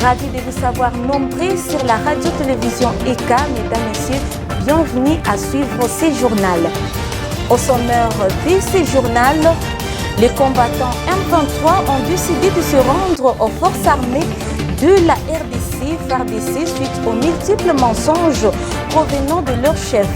Ravi de vous savoir nombreux sur la radio-télévision ECA. Mesdames, Messieurs, bienvenue à suivre ce journal. Au sommaire de ce journal, les combattants M23 ont décidé de se rendre aux forces armées de la FARDC suite aux multiples mensonges provenant de leur chef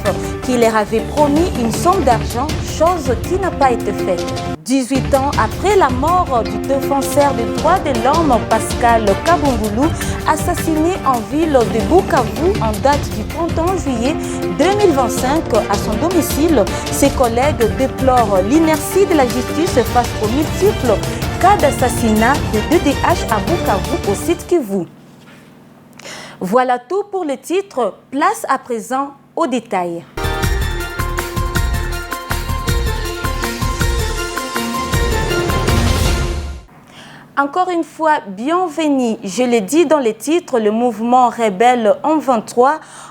qui leur avait promis une somme d'argent, chose qui n'a pas été faite. 18 ans après la mort du défenseur des droits de l'homme Pascal Kabongoulou, assassiné en ville de Bukavu en date du 31 juillet 2025 à son domicile, ses collègues déplorent l'inertie de la justice face aux multiples cas d'assassinat de DDH à Bukavu au site Kivu. Voilà tout pour le titre. Place à présent aux détails. Encore une fois, bienvenue. Je l'ai dit dans le titre, le mouvement rebelle M23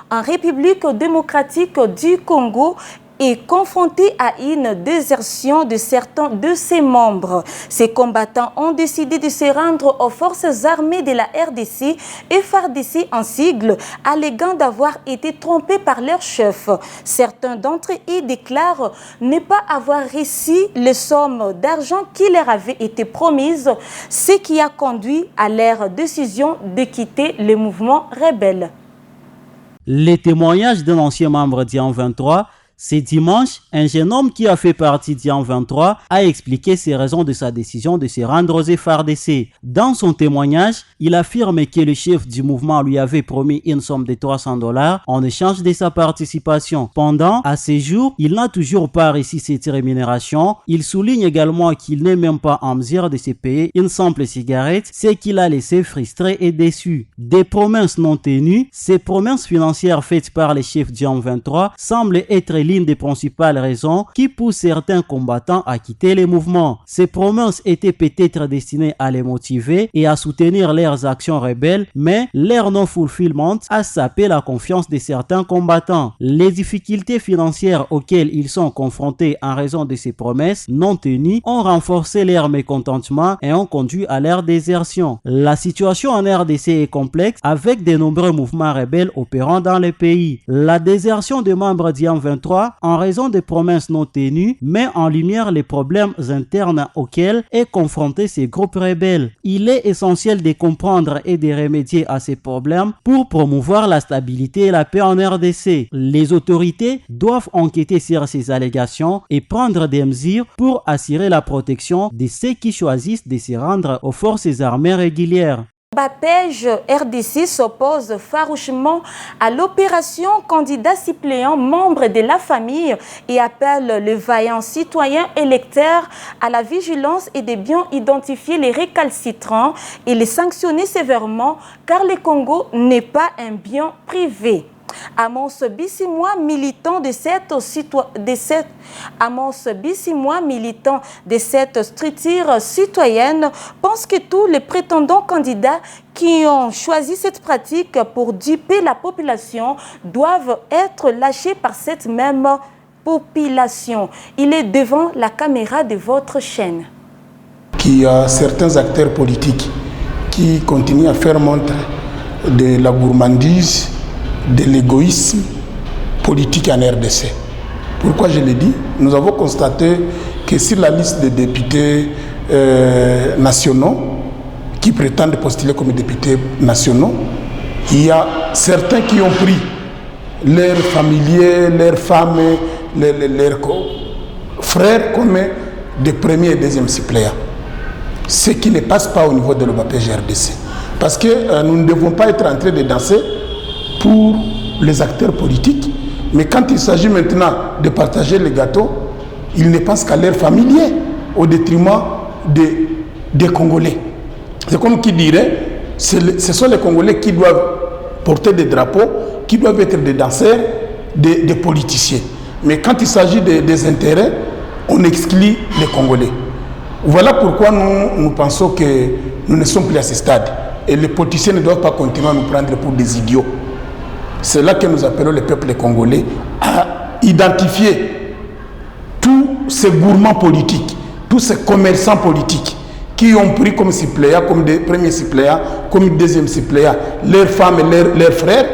en République démocratique du Congo est confronté à une désertion de certains de ses membres. Ces combattants ont décidé de se rendre aux forces armées de la RDC et FARDC en sigle, alléguant d'avoir été trompés par leur chef. Certains d'entre eux déclarent ne pas avoir reçu les sommes d'argent qui leur avaient été promises, ce qui a conduit à leur décision de quitter le mouvement rebelle. Les témoignages d'un ancien membre d'IAM 23. Ce dimanche, un jeune homme qui a fait partie d'IAM 23 a expliqué ses raisons de sa décision de se rendre aux FARDC. Dans son témoignage, il affirme que le chef du mouvement lui avait promis une somme de $300 en échange de sa participation. Pendant, à ce jour, il n'a toujours pas reçu cette rémunération. Il souligne également qu'il n'est même pas en mesure de se payer une simple cigarette, ce qui l'a laissé frustré et déçu. Des promesses non tenues, ces promesses financières faites par les chefs d'IAM 23 semblent être l'une des principales raisons qui poussent certains combattants à quitter les mouvements. Ces promesses étaient peut-être destinées à les motiver et à soutenir leurs actions rebelles, mais leur non-fulfillment a sapé la confiance de certains combattants. Les difficultés financières auxquelles ils sont confrontés en raison de ces promesses non tenues ont renforcé leur mécontentement et ont conduit à leur désertion. La situation en RDC est complexe avec de nombreux mouvements rebelles opérant dans le pays. La désertion des membres d'IAM 23 en raison des promesses non tenues met en lumière les problèmes internes auxquels est confronté ces groupes rebelles. Il est essentiel de comprendre et de remédier à ces problèmes pour promouvoir la stabilité et la paix en RDC. Les autorités doivent enquêter sur ces allégations et prendre des mesures pour assurer la protection de ceux qui choisissent de se rendre aux forces armées régulières. BAPEJ RDC s'oppose farouchement à l'opération candidat suppléant membre de la famille et appelle les vaillants citoyens électeurs à la vigilance et de bien identifier les récalcitrants et les sanctionner sévèrement car le Congo n'est pas un bien privé. Amos Bissimois, militant de cette structure citoyenne, pense que tous les prétendants candidats qui ont choisi cette pratique pour duper la population doivent être lâchés par cette même population. Il est devant la caméra de votre chaîne. Il y a certains acteurs politiques qui continuent à faire montre de la gourmandise, de l'égoïsme politique en RDC. Pourquoi je le dis? Nous avons constaté que sur la liste des députés nationaux qui prétendent postuler comme députés nationaux, il y a certains qui ont pris leurs familiers, leurs femmes, leurs frères comme des premiers et deuxièmes suppléants. Ce qui ne passe pas au niveau de l'OBAPEJ RDC. Parce que nous ne devons pas être en train de danser pour les acteurs politiques, mais quand il s'agit maintenant de partager les gâteaux, ils ne pensent qu'à leurs familiers au détriment des Congolais. C'est comme qui dirait, ce sont les Congolais qui doivent porter des drapeaux, qui doivent être des danseurs, des politiciens. Mais quand il s'agit des intérêts, on exclut les Congolais. Voilà pourquoi nous pensons que nous ne sommes plus à ce stade. Et les politiciens ne doivent pas continuer à nous prendre pour des idiots. C'est là que nous appelons le peuple congolais à identifier tous ces gourmands politiques, tous ces commerçants politiques qui ont pris comme suppléants, comme des premiers suppléants, comme deuxième suppléants, leurs femmes et leurs frères,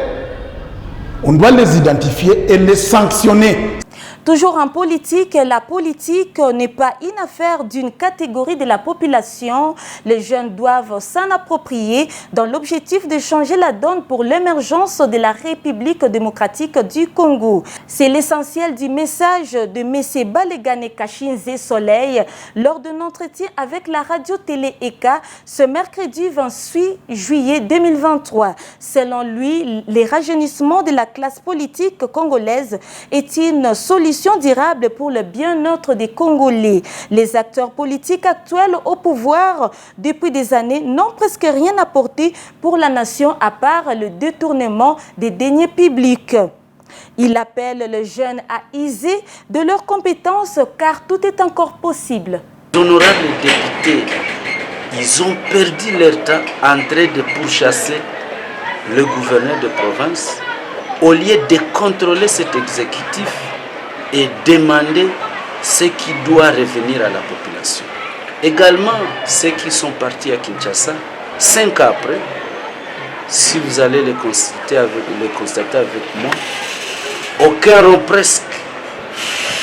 on doit les identifier et les sanctionner. Toujours en politique, la politique n'est pas une affaire d'une catégorie de la population. Les jeunes doivent s'en approprier dans l'objectif de changer la donne pour l'émergence de la République démocratique du Congo. C'est l'essentiel du message de M. Balegane Kashinze Soleil lors d'un entretien avec la radio-télé ECA ce mercredi 28 juillet 2023. Selon lui, les rajeunissements de la classe politique congolaise est une solution durable pour le bien-être des Congolais. Les acteurs politiques actuels au pouvoir depuis des années n'ont presque rien apporté pour la nation à part le détournement des deniers publics. Il appelle les jeunes à user de leurs compétences car tout est encore possible. Les honorables députés, ils ont perdu leur temps en train de pourchasser le gouverneur de province au lieu de contrôler cet exécutif et demander ce qui doit revenir à la population. Également, ceux qui sont partis à Kinshasa, 5 ans après, si vous allez le constater avec moi, aucun rond presque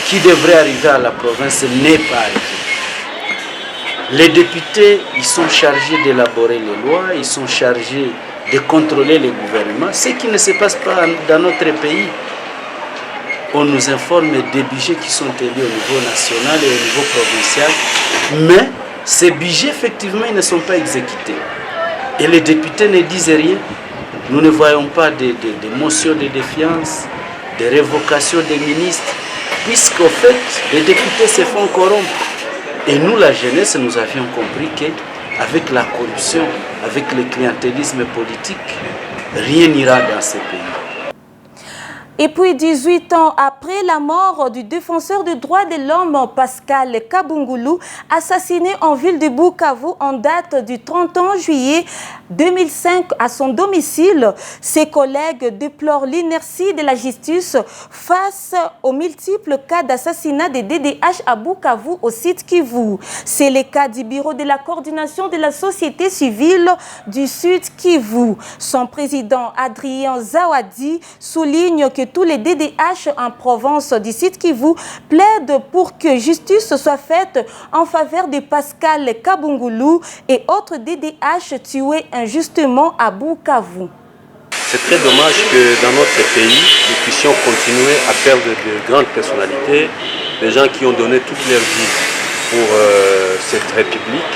qui devrait arriver à la province n'est pas arrivé. Les députés, ils sont chargés d'élaborer les lois, ils sont chargés de contrôler le gouvernement, ce qui ne se passe pas dans notre pays. On nous informe des budgets qui sont élus au niveau national et au niveau provincial, mais ces budgets, effectivement, ils ne sont pas exécutés. Et les députés ne disent rien. Nous ne voyons pas de motions de défiance, de révocation des ministres, puisqu'au fait, les députés se font corrompre. Et nous, la jeunesse, nous avions compris qu'avec la corruption, avec le clientélisme politique, rien n'ira dans ces pays. Et puis 18 ans après la mort du défenseur des droits de l'homme Pascal Kabungulu, assassiné en ville de Bukavu en date du 31 juillet 2005 à son domicile, ses collègues déplorent l'inertie de la justice face aux multiples cas d'assassinat des DDH à Bukavu au site Kivu. C'est le cas du bureau de la coordination de la société civile du Sud Kivu. Son président Adrien Zawadi souligne que tous les DDH en province du site Kivu plaident pour que justice soit faite en faveur de Pascal Kabungulu et autres DDH tués injustement à Bukavu. C'est très dommage que dans notre pays, nous puissions continuer à perdre de grandes personnalités, des gens qui ont donné toute leur vie pour cette République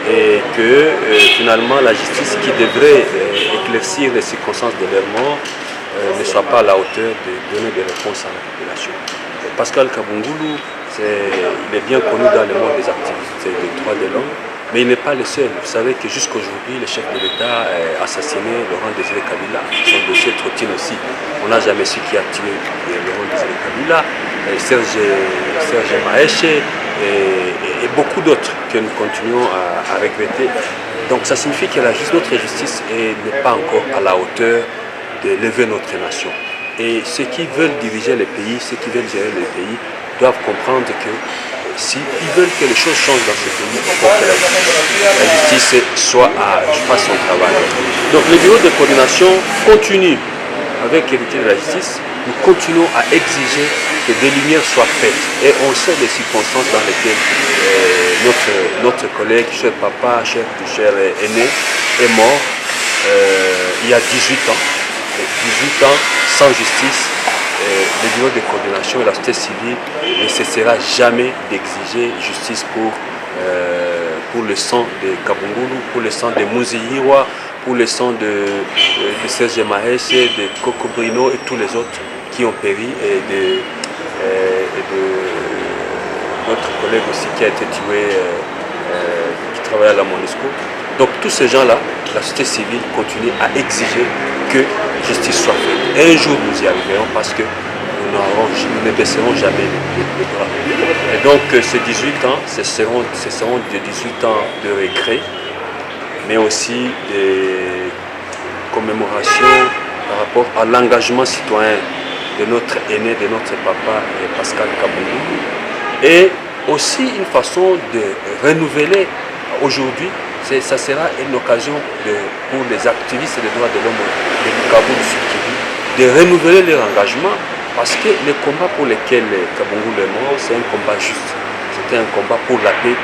et que finalement la justice qui devrait éclaircir les circonstances de leur mort ne soit pas à la hauteur de donner des réponses à la population. Pascal Kabungulu, il est bien connu dans le monde des activités des droits de l'homme, mais il n'est pas le seul. Vous savez que jusqu'aujourd'hui, le chef de l'État a assassiné Laurent Désiré Kabila. Son dossier trottine aussi. On n'a jamais su qui a tué Laurent Désiré Kabila, Serge Maeshe et beaucoup d'autres que nous continuons à regretter. Donc ça signifie que notre justice n'est pas encore à la hauteur de lever notre nation. Et ceux qui veulent diriger le pays, ceux qui veulent gérer le pays, doivent comprendre que s'ils veulent que les choses changent dans ce pays, il faut que la justice fasse son travail. Donc le bureau de coordination continue avec l'héritier de la justice. Nous continuons à exiger que des lumières soient faites. Et on sait les circonstances dans lesquelles notre collègue, cher papa, cher aîné, est mort il y a 18 ans. 18 ans sans justice, le bureau de coordination et la société civile ne cessera jamais d'exiger justice pour le sang de Kabungulu, pour le sang de Muzihirwa, pour le sang de Serge Maeshe, de Koko Brino et tous les autres qui ont péri et de notre collègue aussi qui a été tué, qui travaillait à la MONUSCO. Donc tous ces gens-là, la société civile continue à exiger que justice soit faite. Et un jour nous y arriverons parce que nous ne baisserons jamais les bras. Et donc ces 18 ans, ce seront des 18 ans de regret, mais aussi des commémorations par rapport à l'engagement citoyen de notre aîné, de notre papa Pascal Kabungulu. Et aussi une façon de renouveler aujourd'hui, ça sera une occasion pour les activistes des droits de l'homme de Bukavu du Sud Kivu de renouveler leur engagement, parce que le combat pour lequel Kabongo est mort, c'est un combat juste. C'était un combat pour la paix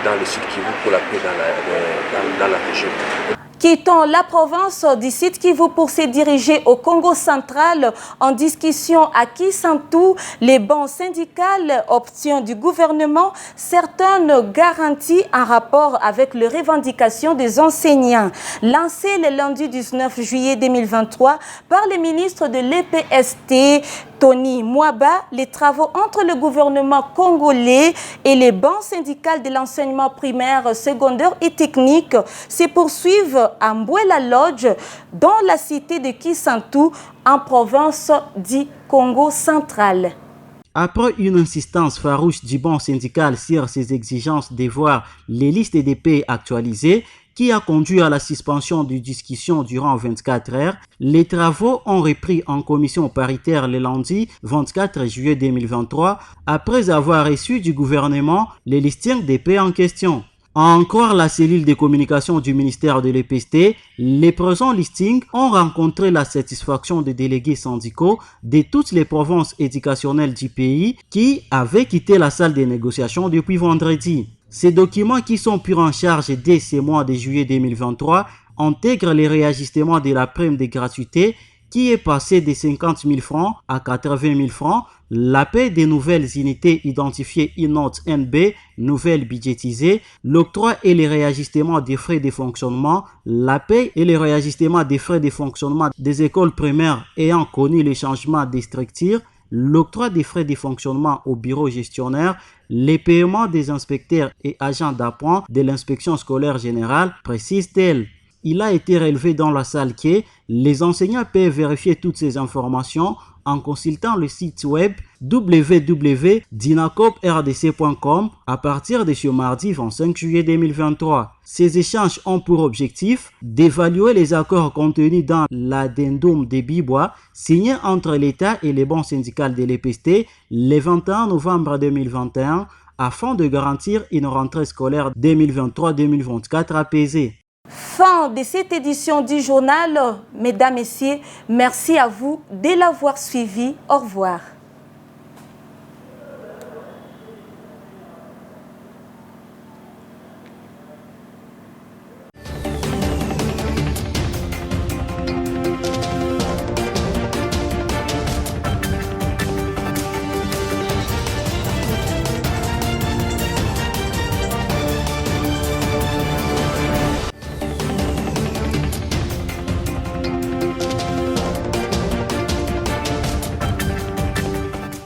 dans le Sud Kivu, pour la paix dans la région. Quittons la province du Sud Kivu pour se diriger au Congo central. En discussion à Kisantu, les bancs syndicales obtiennent du gouvernement certaines garanties en rapport avec les revendications des enseignants. Lancé le lundi 19 juillet 2023 par le ministre de l'EPST, Tony Mwaba, les travaux entre le gouvernement congolais et les bancs syndicales de l'enseignement primaire, secondaire et technique se poursuivent à Mbouela Lodge, dans la cité de Kisantu, en province du Congo central. Après une insistance farouche du banc syndical sur ses exigences de voir les listes des pays actualisées, qui a conduit à la suspension des discussions durant 24 heures, les travaux ont repris en commission paritaire le lundi 24 juillet 2023, après avoir reçu du gouvernement les listings des pays en question. En croire la cellule de communication du ministère de l'EPST, les présents listings ont rencontré la satisfaction des délégués syndicaux de toutes les provinces éducationnelles du pays qui avaient quitté la salle des négociations depuis vendredi. Ces documents, qui sont pris en charge dès ce mois de juillet 2023, intègrent les réajustements de la prime de gratuité qui est passée de 50 000 francs à 80 000 francs, la paie des nouvelles unités identifiées INOT NB, nouvelles budgétisées, l'octroi et les réajustements des frais de fonctionnement, la paie et les réajustements des frais de fonctionnement des écoles primaires ayant connu les changements de structure, l'octroi des frais de fonctionnement au bureau gestionnaire, les paiements des inspecteurs et agents d'appoint de l'inspection scolaire générale, précise-t-elle. Il a été relevé dans la salle que les enseignants peuvent vérifier toutes ces informations en consultant le site web www.dinacoprdc.com à partir de ce mardi 25 juillet 2023. Ces échanges ont pour objectif d'évaluer les accords contenus dans l'addendum de Bibois signé entre l'État et les bancs syndicales de l'EPST le 21 novembre 2021 afin de garantir une rentrée scolaire 2023-2024 apaisée. Fin de cette édition du journal. Mesdames, Messieurs, merci à vous de l'avoir suivi. Au revoir.